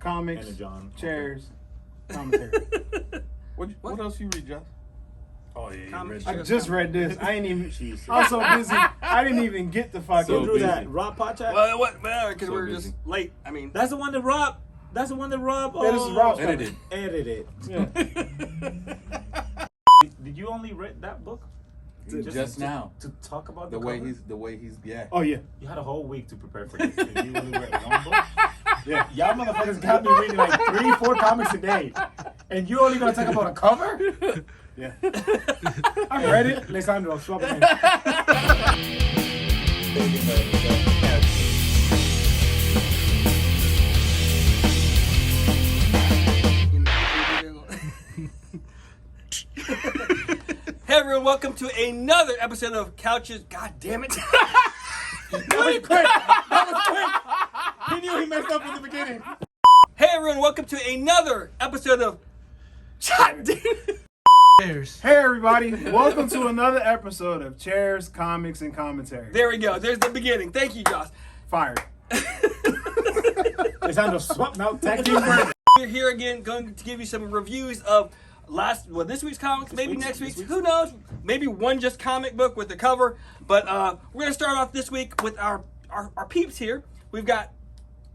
comics, John. chairs, commentary. What else you read, Josh? Oh yeah, Comics. I just read this. I ain't even. Jesus. I was so busy. I didn't even get the fucking. So through busy. that Rob podcast. Well, what? Because So we're busy. just late. I mean, That's the one that Rob. That's the one that Rob. Yeah, this is Rob's Edited. Edited. Yeah. Did you only read that book? Just now. To talk about The the way cover? he's yeah. Oh yeah. You had a whole week to prepare for this. And you only read one book. Yeah. Y'all motherfuckers got me reading like 3-4 comics a day, and you only gonna talk about a cover? Yeah. I read it. Alessandro, swap it in. hey everyone, welcome to another episode of Couches. God damn it! That was quick. That was quick. He knew he messed up in the beginning. Hey everyone, welcome to another episode of God damn it. Chairs. Hey everybody, welcome to another episode of Chairs, Comics, and Commentary. There we go. There's the beginning. Thank you, Josh. Fired. Alessandro, swap now. Tag team work. We're here again, going to give you some reviews of this week's comics, maybe next week's. Who knows? Maybe one just comic book with the cover. But we're gonna start off this week with our peeps here. We've got.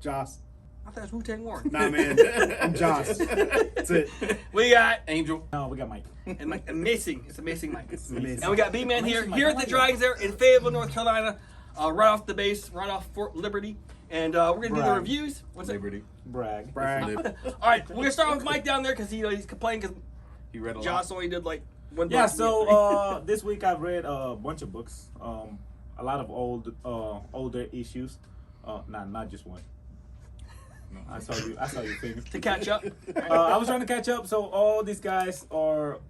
Joss. I thought it was Wu-Tang Warren. Nah, man. I'm Joss. That's it. We got Angel. No, we got Mike. and Mike, amazing. It's amazing, Mike. amazing. And we got B-Man here Amazing, Mike. at I the like Dragons there in Fayetteville, North Carolina, right off the base, right off Fort Liberty. And we're gonna do the Brag. reviews. What's it? Liberty. Brag. Brag. All right, we're gonna start with Mike down there because he's complaining because He read a lot. Josh only did like one book. Yeah, so this week I've read a bunch of books. A lot of older issues. Not just one. No, I saw you finish. to catch up. I was trying to catch up. So all these guys are,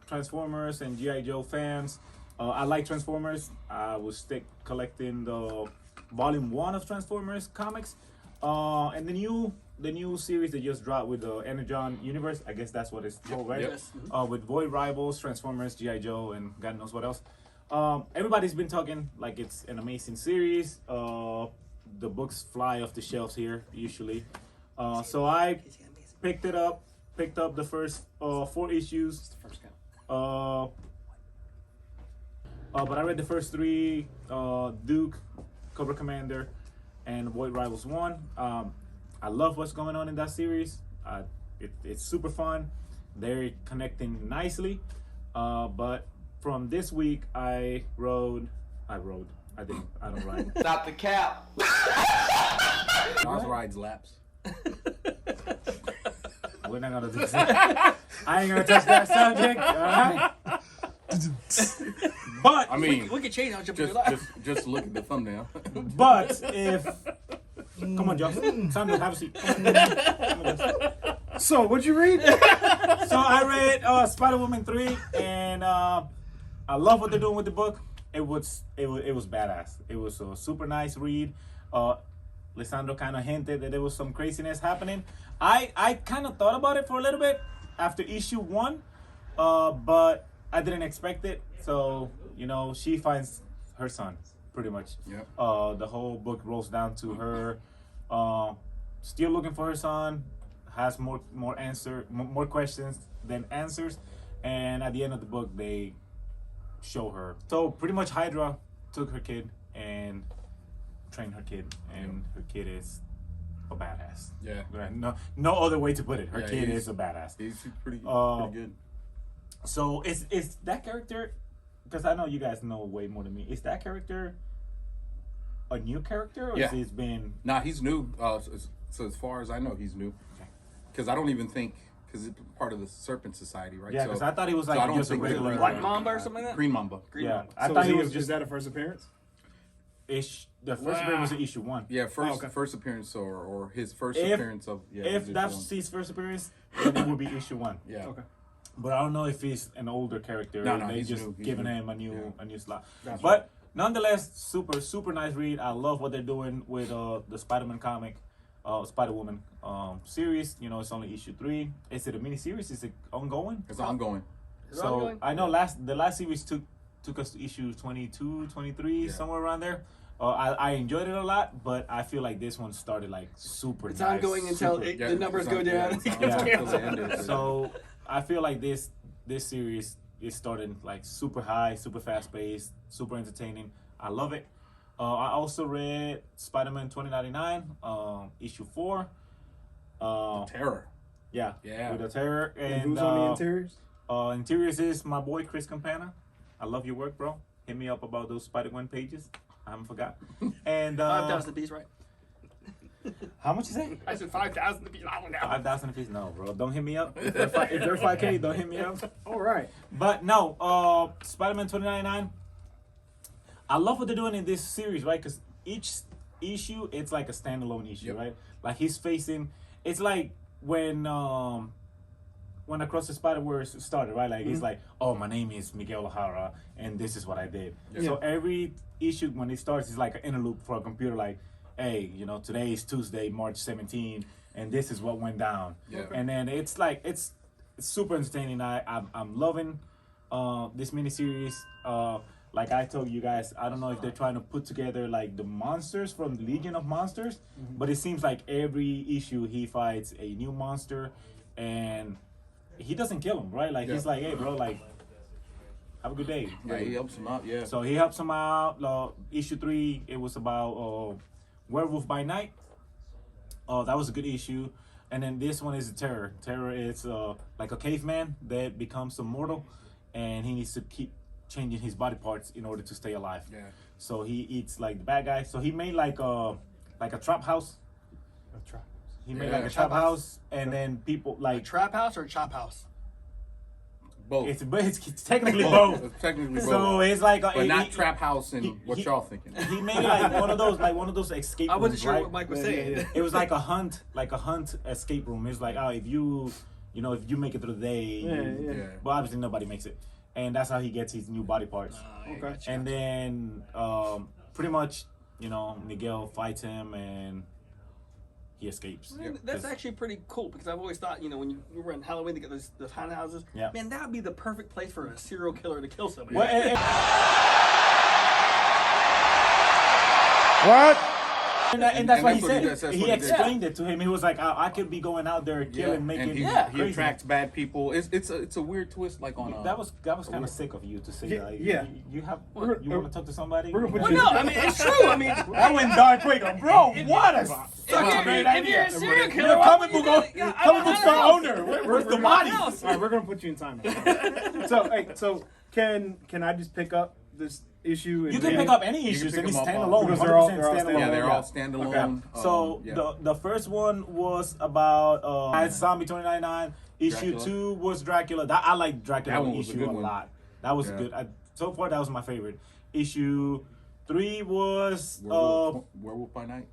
Transformers and G.I. Joe fans. I like Transformers. I will stick collecting the Volume 1 of Transformers comics. And the new series that just dropped with the Energon universe. I guess that's what it's called, right? Yes. With Void Rivals, Transformers, G.I. Joe, and God knows what else. Everybody's been talking like it's an amazing series. The books fly off the shelves here usually. So I picked up the first 4 issues. But I read the first 3, Duke, Cobra Commander, and Void Rivals 1. I love what's going on in that series. It's super fun. They're connecting nicely. But from this week, I don't ride. Stop the cap. Josh rides laps. We're not gonna do this. I ain't gonna touch that subject. All right. But I mean, we could change. I'll jump in your lap. just look at the thumbnail. But if come on, Josh, Sandro, have a seat. Come on, Josh. So, what'd you read? So I read Spider-Woman 3, and I love what they're doing with the book. It was badass. It was a super nice read. Lisandro kind of hinted that there was some craziness happening. I kind of thought about it for a little bit after issue 1, but I didn't expect it. So she finds her son pretty much. Yep. The whole book rolls down to her still looking for her son, has more questions than answers, and at the end of the book they show her. So pretty much Hydra took her kid and trained her kid, and her kid is a badass. Yeah. No other way to put it. Her Yeah, kid he's- is a badass. He's pretty good. So is that character, because I know you guys know way more than me, is that character a new character, or Yeah. has it been... Nah, he's new. So as far as I know, he's new. Because I don't even think, because it's part of the Serpent Society, right? Yeah, because I thought he was so I like don't just a think regular... they're- Black Mamba or something like that? Green Mamba. Green Yeah, Mamba. I So thought he is was is just... that a first appearance? The first appearance was issue 1. Yeah, first okay. first appearance or his first If- appearance of If was that's issue 1. his first appearance, then it would be issue 1. Yeah. Okay. But I don't know if he's an older character. No, they he's just new. He's giving new. him a Yeah. new slot. Gotcha. But nonetheless, super nice read. I love what they're doing with the Spider-Man comic, Spider-Woman series. It's only issue 3. Is it a mini series? Is it ongoing? It's ongoing. Is it So ongoing? I know the last series took us to issue 22, 23, Yeah. somewhere around there. I enjoyed it a lot, but I feel like this one started like super. It's nice, ongoing until super- the numbers go down. Yeah, until the end is- So I feel like this series is starting like super high, super fast paced, super entertaining. I love it. I also read Spider-Man 2099, issue 4. Terror. Yeah, Yeah. with the Terror. And And who's on the interiors? interiors is my boy Chris Campana. I love your work, bro. Hit me up about those Spider-Gwen pages. I haven't forgot. And 5,000 apiece, right? how much is it? I said 5,000 apiece. I don't know. 5,000 apiece. No, bro. Don't hit me up. If they're 5K, don't hit me up. All right. But no, Spider-Man 2099. I love what they're doing in this series, right? Because each issue, it's like a standalone issue, Yep. right? Like he's facing. It's like when Across the Spider-Verse started, right? Like he's like, oh, my name is Miguel O'Hara, and this is what I did. Yeah. So every issue when it starts is like an interlude for a computer, like, hey, today is Tuesday, March 17, and this is what went down. Yeah. And then it's like it's super entertaining. I'm loving this miniseries. Like I told you guys, I don't know if they're trying to put together like the monsters from the Legion of Monsters, but it seems like every issue he fights a new monster, and he doesn't kill him, right? Like he's like, hey, bro, like, have a good day. Yeah, Like, he helps him out. Yeah. so he helps him out. Issue 3, it was about Werewolf by Night. That was a good issue. And then this one is Terror. Terror is like a caveman that becomes immortal, and he needs to keep changing his body parts in order to stay alive. Yeah. So he eats like the bad guy. So he made like a trap house. He made Yeah. like a trap house, and then people like Trap house or chop house? Both. it's technically both. It's technically both. So it's like but not trap house and he- what he- y'all thinking. He made like one of those escape I rooms. wasn't sure right? what Mike was Yeah, saying. yeah, yeah. It was like a hunt escape room. It's like, oh, if you make it through the day, Yeah. Yeah. but obviously nobody makes it, and that's how he gets his new body parts. Okay. And then pretty much, Miguel fights him and he escapes. Man, that's actually pretty cool because I've always thought, when you were in Halloween to get those haunted houses, Yeah. man, that would be the perfect place for a serial killer to kill somebody. Well, What? and that's And what he that's what he said. does, that's He what he did. explained it to him. He was like, I could be going out there killing, making and he crazy. attracts bad people. It's a weird twist, like on That was kind of sick of you to say. Yeah, Like, yeah. You We're- want to talk to somebody? we're gonna put Well, you- no, I mean, it's true. I mean, That went dark quick, bro. What a if such you're, a great if you're idea. a serial killer, You're a why comic would book you do it? comic book store I owner. don't know. Where's the What body? else? All right, we're gonna put you in time. So can I just pick up this issue? You and can read pick it? up any issues pick and it's them up, standalone. because they're all 100% standalone. Yeah, they're all Yeah. standalone. So yeah. the first one was about Zombie 2099. Issue Dracula. 2 was Dracula. I like Dracula That one was a issue good a one. lot. That was Yeah. good. So far, that was my favorite. Issue 3 was Werewolf by Night.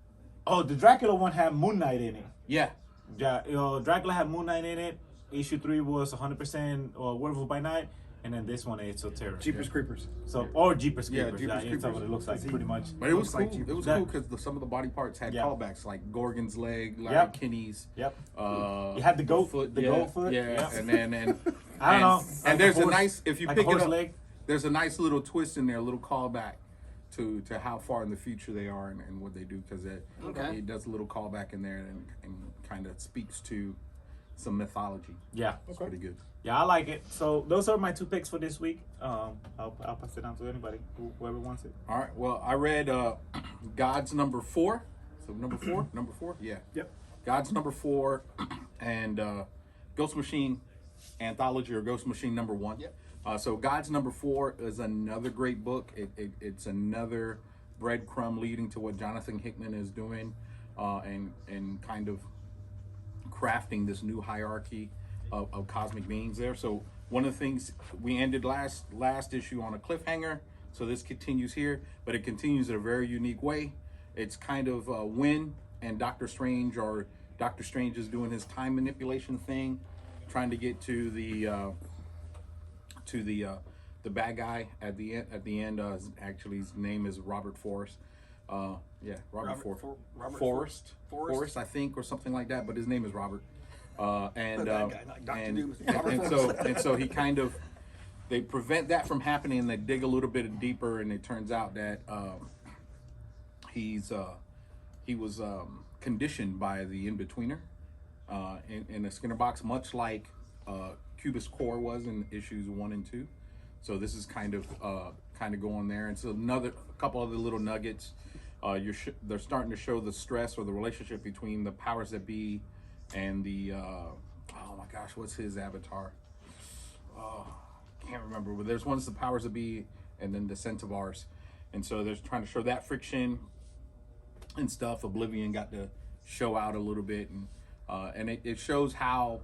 the Dracula one had Moon Knight in it. Yeah. Yeah, Dracula had Moon Knight in it. Issue 3 was 100% Werewolf by Night, and then this one is Terror. Jeepers Creepers. So or Jeepers Yeah, Creepers. Jeepers That's what Creepers. it looks like, pretty much. But it was Looks like cool. Jeepers. It was Yeah. cool because some of the body parts had Yeah. callbacks, like Gorgon's leg, like Yep. Kinney's. Yep. You had the goat- foot, the yeah, goat foot. Yeah, Yep. and then I don't know. And Like there's a a horse- nice if you like a pick it horse up. leg. There's a nice little twist in there, a little callback to how far in the future they are and what they do because it does a little callback in there and kind of speaks to some mythology. Yeah. It's pretty good. Yeah, I like it. So those are my 2 picks for this week. I'll pass it down to anybody, whoever wants it. All right. Well, I read God's Number 4. So number 4, yeah. Yep. God's Number 4 and Ghost Machine Anthology or Ghost Machine number 1. Yep. So God's Number 4 is another great book. It's another breadcrumb leading to what Jonathan Hickman is doing and kind of crafting this new hierarchy of cosmic beings there. So one of the things we ended last issue on a cliffhanger. So this continues here, but it continues in a very unique way. It's kind of Wynn and Doctor Strange, or Doctor Strange is doing his time manipulation thing, trying to get to the bad guy at the end. Actually, his name is Robert Forrest. Forrest, I think, or something like that. But his name is Robert. And bad guy, like Dr. Doom is Robert and so he kind of they prevent that from happening, and they dig a little bit deeper, and it turns out that he was conditioned by the In-Betweener in a Skinner box, much like Cubist Core was in issues 1 and 2. So this is kind of going there. And so a couple other little nuggets. They're starting to show the stress or the relationship between the powers that be and the oh my gosh, what's his avatar? Can't remember. But there's one's the powers that be, and then the Centaurs. And so they're trying to show that friction and stuff. Oblivion got to show out a little bit, and it shows how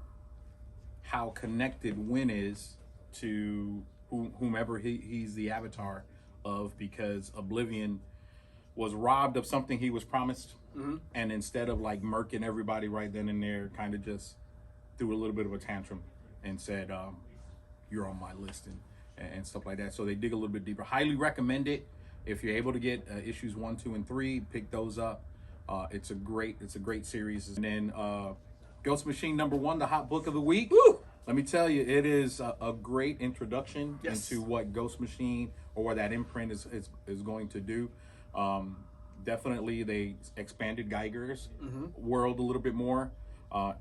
connected Win is to whomever he's the avatar of, because Oblivion was robbed of something he was promised, and instead of like murking everybody right then and there, kind of just threw a little bit of a tantrum and said, "You're on my list," and stuff like that. So they dig a little bit deeper. Highly recommend it if you're able to get issues 1, 2, and 3. Pick those up. It's a great series. And then Ghost Machine #1, the hot book of the week. Woo! Let me tell you, it is a great introduction into what Ghost Machine or what that imprint is going to do. Definitely, they expanded Geiger's world a little bit more,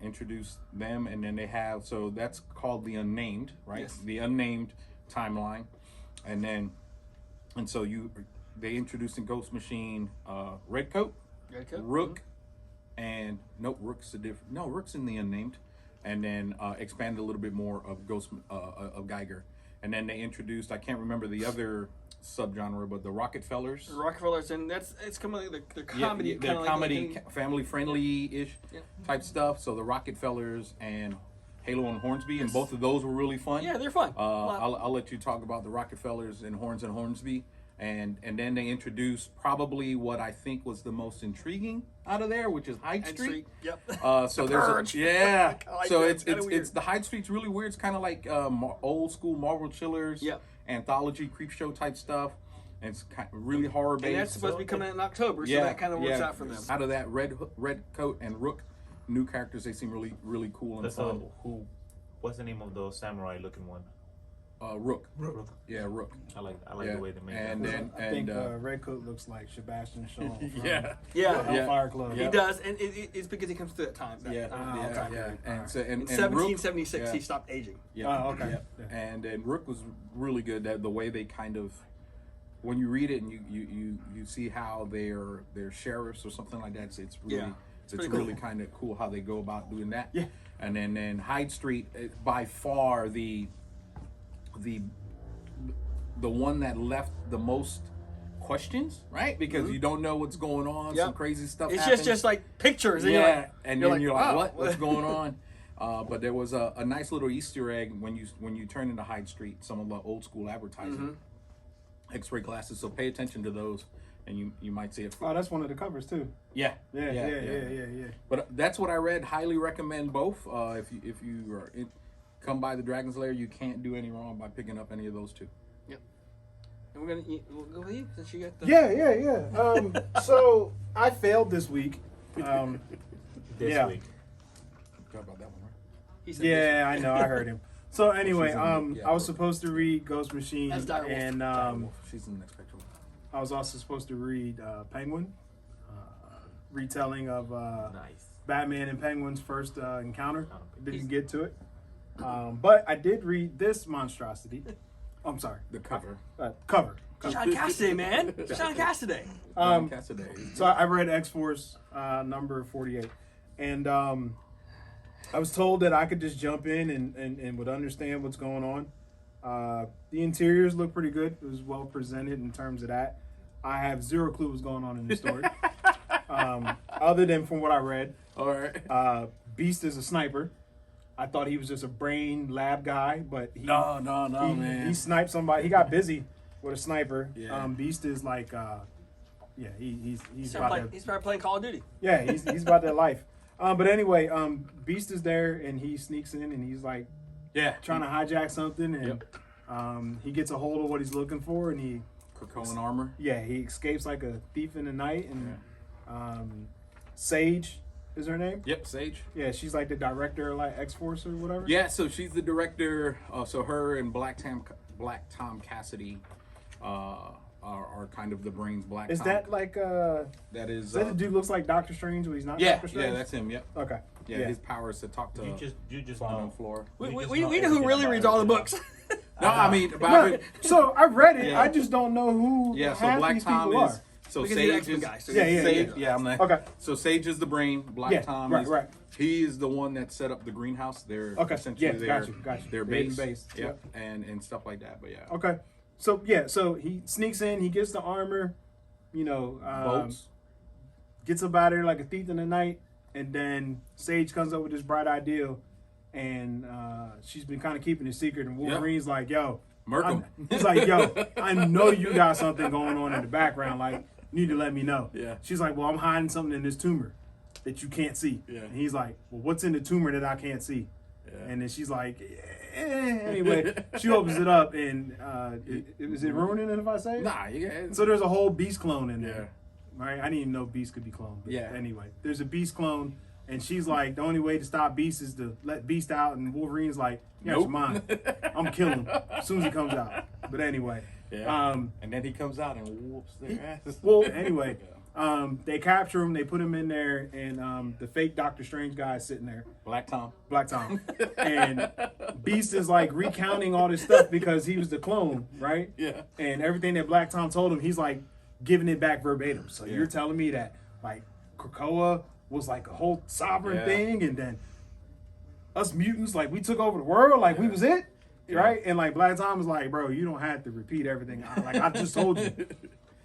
introduced them, and then they have, so that's called the Unnamed, right? Yes. The Unnamed timeline, and so they introduced in Ghost Machine Redcoat, Rook, and Rook's in the Unnamed. And then expanded a little bit more of of Geiger, and then they introduced, I can't remember the other subgenre, but the Rockefellers. And it's kind of like the comedy, they're comedy, family friendly ish type stuff. So the Rockefellers and Halo and Hornsby, and both of those were really fun. Yeah, they're fun. I'll let you talk about the Rockefellers and Hornsby. And then they introduced probably what I think was the most intriguing out of there, which is Hyde Street. Yep. So The there's Purge. Like so that. it's the Hyde Street's really weird. It's kind of like old school Marvel Chillers, anthology creep show type stuff. And it's really horror based. And that's supposed to be coming out in October, so that kind of works out for them. Out of that, Redcoat and Rook, new characters. They seem really cool and fun. What's the name of the samurai looking one? Rook. Yeah, Rook. I like the way they made that. I think Redcoat looks like Sebastian Shaw from Yeah. Hellfire Club. He does, and it's because he comes through that time. Yeah. And so In and 1776, Rook, he stopped aging. Yeah. Oh, okay. Yeah. And Rook was really good. That the way they kind of, when you read it and you see how they're sheriffs or something like that, it's really really cool. kind of cool how they go about doing that. Yeah. And then Hyde Street, by far the one that left the most questions, right? Because you don't know what's going on. Some crazy stuff It's happens. just like pictures. And and you're then you're like, wow. what's going on? But there was a nice little Easter egg when you turn into Hyde Street, some of the old school advertising, X-ray glasses. So pay attention to those, and you might see it. Oh, that's one of the covers too. Yeah. But that's what I read. Highly recommend both. If you are come by the Dragon's Lair, you can't do any wrong by picking up any of those two. Yep. And we'll go with you since you got the. Yeah. So I failed this week. This week. Talk about that one, right? He said Yeah, I know. I heard him. So anyway, She's in the- I was supposed to read Ghost Machine, That's Direwolf. and She's in the next picture. I was also supposed to read Penguin, retelling of Nice. Batman and Penguin's first encounter. Didn't get to it, but I did read this monstrosity. I'm sorry, The cover. cover. Sean Cassidy, man. Sean Cassidy. Cassidy. So I read X-Force number 48, and I was told that I could just jump in and would understand what's going on. The interiors look pretty good. It was well presented in terms of that. I have zero clue what's going on in the story, other than from what I read. All right. Beast is a sniper. I thought he was just a brain lab guy, but No, man. he sniped somebody. He got busy with a sniper. Yeah. Beast is like, he's He's about probably playing Call of Duty. he's about that life. But anyway, Beast is there and he sneaks in and he's like trying to hijack something, and he gets a hold of what he's looking for, and he Krakoan armor. he escapes like a thief in the night, and Sage is her name. Yep, Sage. Yeah, she's like the director of like X-Force or whatever. Yeah, so she's the director. So her and Black Tom Cassidy are kind of the Brain's Black. Is comic. that like That is. Is that the dude looks like Doctor Strange, but he's not Yeah. Doctor Strange? Yeah, that's him. Yep. Okay. Yeah, his power is to talk to You just fauna know. and flora. We You just know who everything really about reads all the everything. books. No, I mean, but No, so I've read it. Yeah. I just don't know who yeah. So half Black these Tom people is. are. So Because he's an Sage X-Men is. guy, so Yeah, Sage, yeah. I'm the. Okay. So Sage is the Brain. Black Yeah, Tom right, is. right. He is the one that set up the greenhouse. They're Okay, essentially yeah, their, got you. their The hidden base. base, Yep. And stuff like that. But yeah. Okay. So yeah, so he sneaks in, he gets the armor, Boats. gets up out of there like a thief in the night, and then Sage comes up with this bright idea, and she's been kind of keeping it secret, and Wolverine's like, yo, Merkham. he's like, yo, I know you got something going on in the background, like, you need to let me know. Yeah. She's like, well, I'm hiding something in this tumor that you can't see. Yeah. And he's like, well, what's in the tumor that I can't see? Yeah. And then she's like, anyway, she opens it up, and is it ruining it if I say it? Nah. Yeah. So there's a whole Beast clone in there. Yeah. Right? I didn't even know Beast could be cloned. But Yeah. Anyway, there's a Beast clone, and she's like, the only way to stop Beast is to let Beast out, and Wolverine's like, yeah, Nope. it's mine. I'm killing him as soon as he comes out. But anyway. Yeah. And then he comes out and whoops their asses. Well, anyway, they capture him, they put him in there, and the fake Doctor Strange guy is sitting there. Black Tom. Black Tom. And Beast is like recounting all this stuff because he was the clone, right? Yeah. And everything that Black Tom told him, he's like giving it back verbatim. So you're telling me that like Krakoa was like a whole sovereign thing, and then us mutants, like we took over the world, like we was it, right? And like Black Tom was like, bro, you don't have to repeat everything. Like I just told you.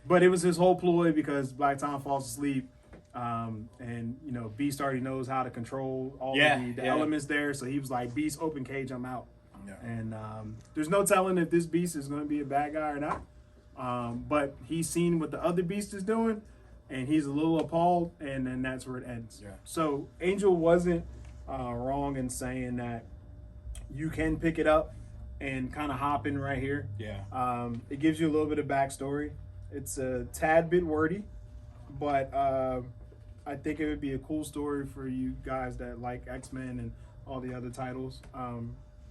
But it was his whole ploy because Black Tom falls asleep. And Beast already knows how to control all of the elements there. So he was like, Beast, open cage, I'm out. Yeah. And there's no telling if this Beast is going to be a bad guy or not. But he's seen what the other Beast is doing, and he's a little appalled, and then that's where it ends. Yeah. So Angel wasn't wrong in saying that you can pick it up and kind of hop in right here. Yeah. It gives you a little bit of backstory. It's a tad bit wordy, but I think it would be a cool story for you guys that like X-Men and all the other titles.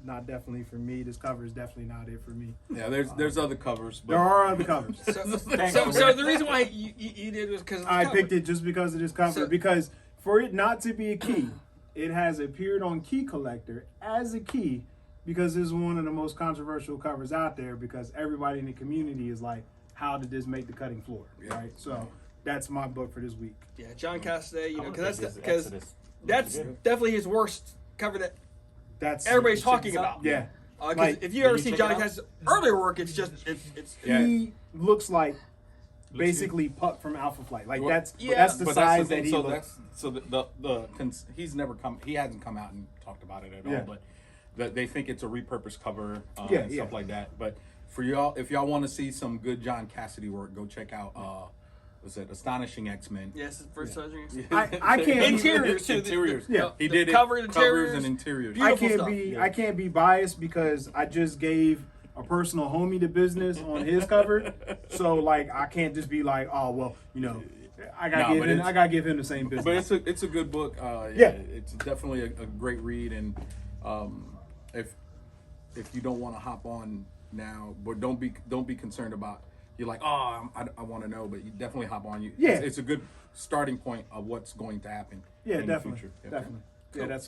Not definitely for me. This cover is definitely not it for me. Yeah. There's other covers. But There are other covers. So the reason why you did was because I picked it just because of this cover. So- Because for it not to be a key, it has appeared on Key Collector as a key because this is one of the most controversial covers out there because everybody in the community is like, how did this make the cutting floor? Yeah. Right? So that's my book for this week. Yeah, John Cassaday, I would because think this because Exodus that's looks good. definitely his worst cover that That's everybody's talking about. Yeah. Because Like, if you ever you see check Johnny it out? Cash's earlier work, it's just it's Yeah. He looks like basically Puck from Alpha Flight. Like Well, that's yeah, that's the But size the that thing, he so looks. that's so he's never come. He hasn't come out and talked about it at Yeah. all. But they think it's a repurposed cover, Yeah, and yeah. stuff like that. But for y'all, if y'all want to see some good John Cassidy work, go check out was it Astonishing X-Men? yes, it's first surgery. I can't Interiors too. Interiors. Yeah. He The did cover, it. interiors, Covers and interiors. beautiful I can't stuff. be I can't be biased because I just gave a personal homie the business on his cover, so like I can't just be like, oh well, I gotta give him the same business. But it's a good book. Yeah. It's definitely a great read, and if you don't want to hop on now, but don't be concerned about. You're like, oh, I want to know, but you definitely hop on. Yeah. It's a good starting point of what's going to happen. Yeah, in definitely, the future. Okay. definitely. Yeah, that's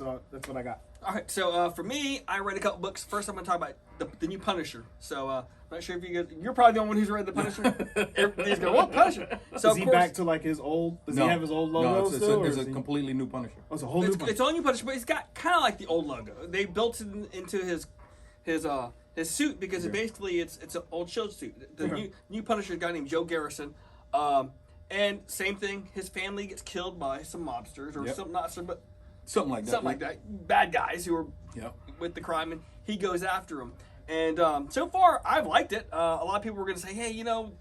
what I got. All right, so for me, I read a couple books. First, I'm going to talk about the new Punisher. So I'm not sure if you're probably the only one who's read the Punisher. Everybody's going, what Punisher? So Is of he course, back to like his old? Does he have his old logo No, it's still? or it's is a he- completely new Punisher. Oh, it's a whole new one. it's all new Punisher, but it's got kind of like the old logo. They built it into his suit because it basically it's an old Shield suit. The Okay. new Punisher is a guy named Joe Garrison. And same thing, his family gets killed by some mobsters or Yep. some not some, but Something like that. something like that. Bad guys who are Yep. with the crime, and he goes after him. And so far, I've liked it. A lot of people were going to say, hey, no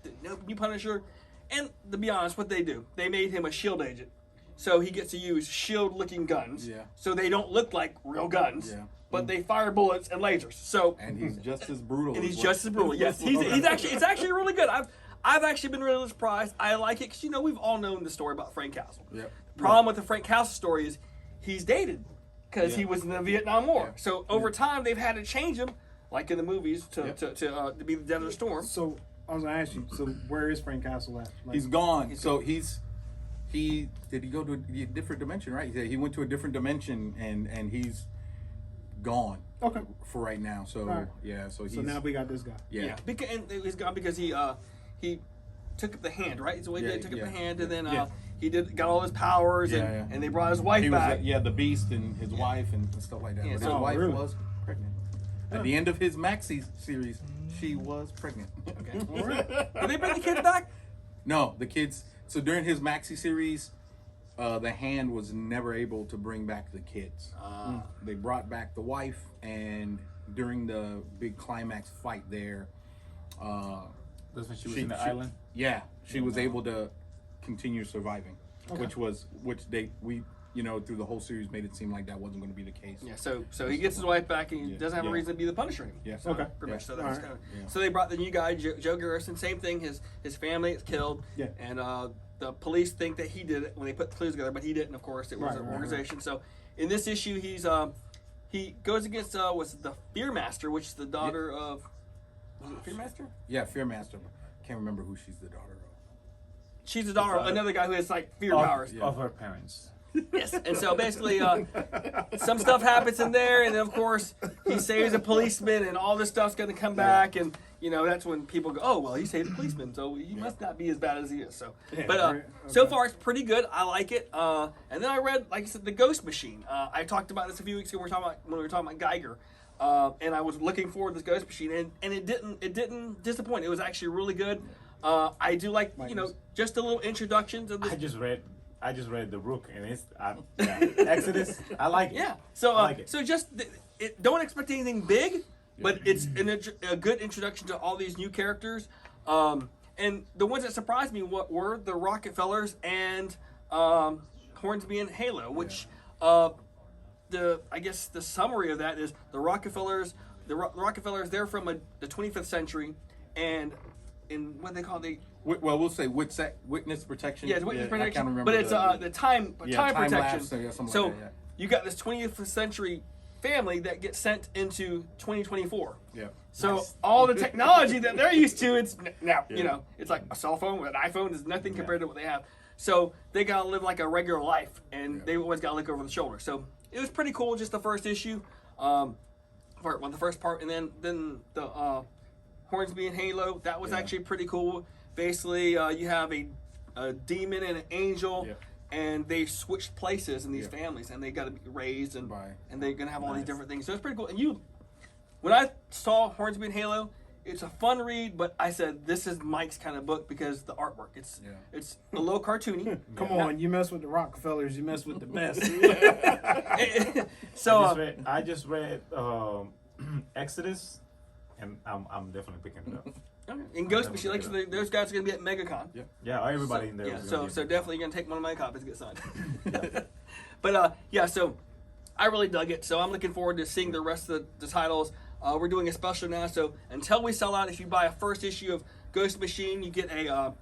new Punisher. And to be honest, what they do, they made him a shield agent. So he gets to use shield-looking guns. Yeah. So they don't look like real guns. Yeah. But they fire bullets and lasers. So And he's just as brutal. and as he's what- just as brutal. Yes, he's actually it's actually really good. I've actually been really surprised. I like it because we've all known the story about Frank Castle. Yep. The problem with the Frank Castle story is he's dated because he Yeah. was in the Vietnam War. Yeah. So over time they've had to change him, like in the movies, to Yep. to be the Desert Storm. So I was gonna ask you. So where is Frank Castle at? Like, He's gone. So he did he go to a different dimension, right? He went to a different dimension and he's gone. Okay. For right now. So Right. yeah, so he's So now we got this guy. yeah. Because and he's gone because he took up the hand, right? So he Yeah, did took up yeah, the hand, and then yeah. he got all his powers, Yeah, and, yeah. and they brought his wife He was back. the Beast and his wife and stuff like that. Yeah, But his so- wife really? was pregnant. At the end of his Maxi series, she was pregnant. Okay. All right. Did they bring the kids back? No, the kids. So during his Maxi series, the hand was never able to bring back the kids. They brought back the wife, and during the big climax fight there, That's when she was in the island. yeah, she was able to continue surviving, Okay. which through the whole series made it seem like that wasn't going to be the case. Yeah. So he gets his wife back, and he Yeah. doesn't have a Yeah. reason to be the Punisher anymore. Yeah. Okay. Pretty much. So that's Alright. kind of. Yeah. So they brought the new guy, Joe Garrison. Same thing. His family is killed. Yeah. And the police think that he did it when they put the clues together, but he didn't. Of course, it was Right, an right, organization. So in this issue, he goes against what's the Fearmaster, which is the daughter of. Was it Fearmaster? Yeah, Fearmaster. Can't remember who she's the daughter of. She's the daughter of another guy who has like fear powers. Yeah. Of her parents. Yes, and so basically, some stuff happens in there, and then of course he saves a policeman, and all this stuff's going to come back, and that's when people go, "Oh, well, he saved a policeman, so he must not be as bad as he is." So, Yeah, but right, so okay. far it's pretty good. I like it. And then I read, like I said, the Ghost Machine. I talked about this a few weeks ago. When we were talking about Geiger, and I was looking forward to this Ghost Machine, and it didn't disappoint. It was actually really good. I do like just a little introduction to this. I just read the Rook, and it's Exodus. I like it. Yeah. So, I like it. so just don't expect anything big, but it's a good introduction to all these new characters. And the ones that surprised me were the Rockefellers and Hornsby and Halo, which I guess the summary of that is the Rockefellers. The Rockefellers, they're from the 25th century, and in what they call Well, we'll say witness protection. yeah, it's witness I protection, can't remember but it's the time time protection. lapse or something So like that, yeah. you got this 20th century family that gets sent into 2024. Yeah. So all the technology that they're used to, it's now Yeah. it's like a cell phone, an iPhone is nothing compared to what they have. So they gotta live like a regular life, and they always gotta look over the shoulder. So it was pretty cool, just the first issue, the first part, and then the Hornsby and Halo. That was actually pretty cool. Basically, you have a demon and an angel. Yeah. And they switched places in these families, and they got to be raised, and Right. and they're gonna have all these Nice. different things. So it's pretty cool. And when I saw Hornsby and Halo, it's a fun read, but I said this is Mike's kind of book because the artwork. It's a little cartoony. Come on, you mess with the Rockefellers, you mess with the best. So I just read Exodus, and I'm definitely picking it up. in Ghost Machine, like I said, those guys are gonna be at MegaCon. Yeah, everybody in there. Yeah, was so gonna be- definitely gonna take one of my copies to get signed. But so I really dug it. So I'm looking forward to seeing the rest of the titles. We're doing a special now, so until we sell out, if you buy a first issue of Ghost Machine, you get a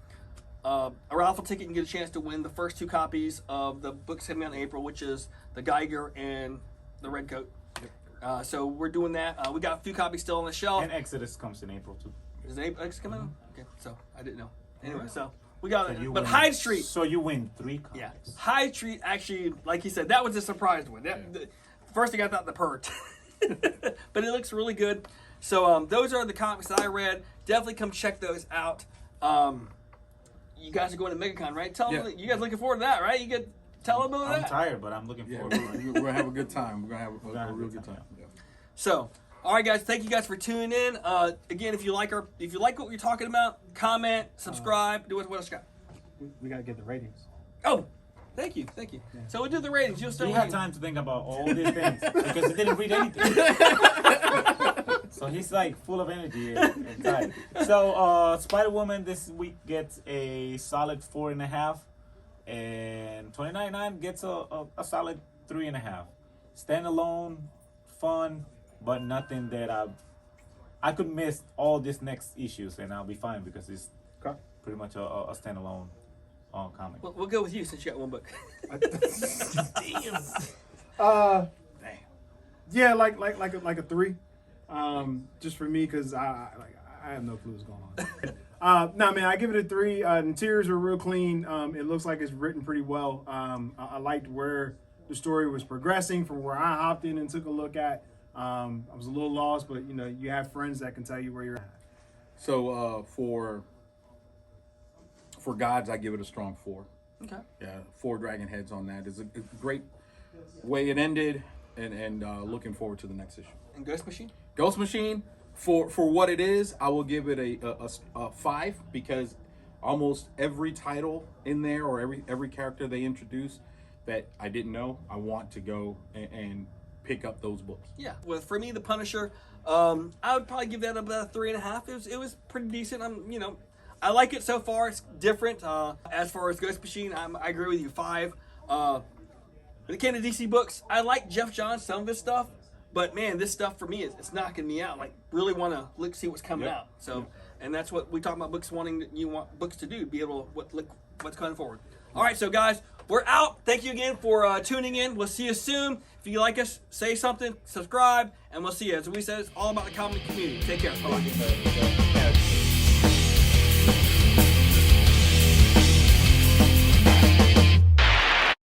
raffle ticket and get a chance to win the first 2 copies of the books coming out in April, which is the Geiger and the Red Coat. So we're doing that. We got a few copies still on the shelf. And Exodus comes in April too. Is X coming out? Okay, so I didn't know. Anyway, so we got it. You But win- Hyde Street. So you win 3 comics. Yeah, Hyde Street actually, like he said, that was a surprise one. First thing I thought the Purge, but it looks really good. So those are the comics that I read. Definitely come check those out. You guys are going to MegaCon, right? Tell them you guys looking forward to that, right? Tell them about I'm that. tired, but I'm looking Yeah, forward to it. we're gonna have a good time. We're gonna have gonna a have a real good good time, time. Yeah. So, all right, guys, thank you guys for tuning in. Again, if you like what we're talking about, comment, subscribe, do what else you got. We gotta get the ratings. Oh, thank you. So we'll do the ratings. You'll start. He had time to think about all these things because he didn't read anything. So he's like full of energy and tired. So Spider-Woman this week gets a solid 4.5, and 2099 gets a solid 3.5. Standalone, fun, but nothing that I could miss all these next issues and I'll be fine because it's Okay. pretty much a standalone comic. We'll go with you since you got one book. Yeah, like a 3. Just for me, because I have no clue what's going on. No, man, I give it a 3. Interiors are real clean. It looks like it's written pretty well. I liked where the story was progressing from where I hopped in and took a look at. I was a little lost, but you have friends that can tell you where you're at. So for gods, I give it a strong 4. Okay. Yeah, 4 dragon heads on that. It's a great way it ended, and looking forward to the next issue. And Ghost Machine? Ghost Machine, for what it is, I will give it a 5, because almost every title in there, or every character they introduce that I didn't know, I want to go and pick up those books. Yeah. Well, for me, The Punisher, I would probably give that about a 3.5. It was pretty decent. I like it so far. It's different. As far as Ghost Machine, I agree with you, 5. When it came to DC books, I like Jeff Johns, some of his stuff, but man, this stuff for me it's knocking me out. Like, really want to see what's coming out. So, and that's what we talk about books you want books to do, be able to look what's coming forward. All right, so guys, we're out. Thank you again for tuning in. We'll see you soon. If you like us, say something, subscribe, and we'll see you. As we said, it's all about the comic community. Take care. Bye-bye.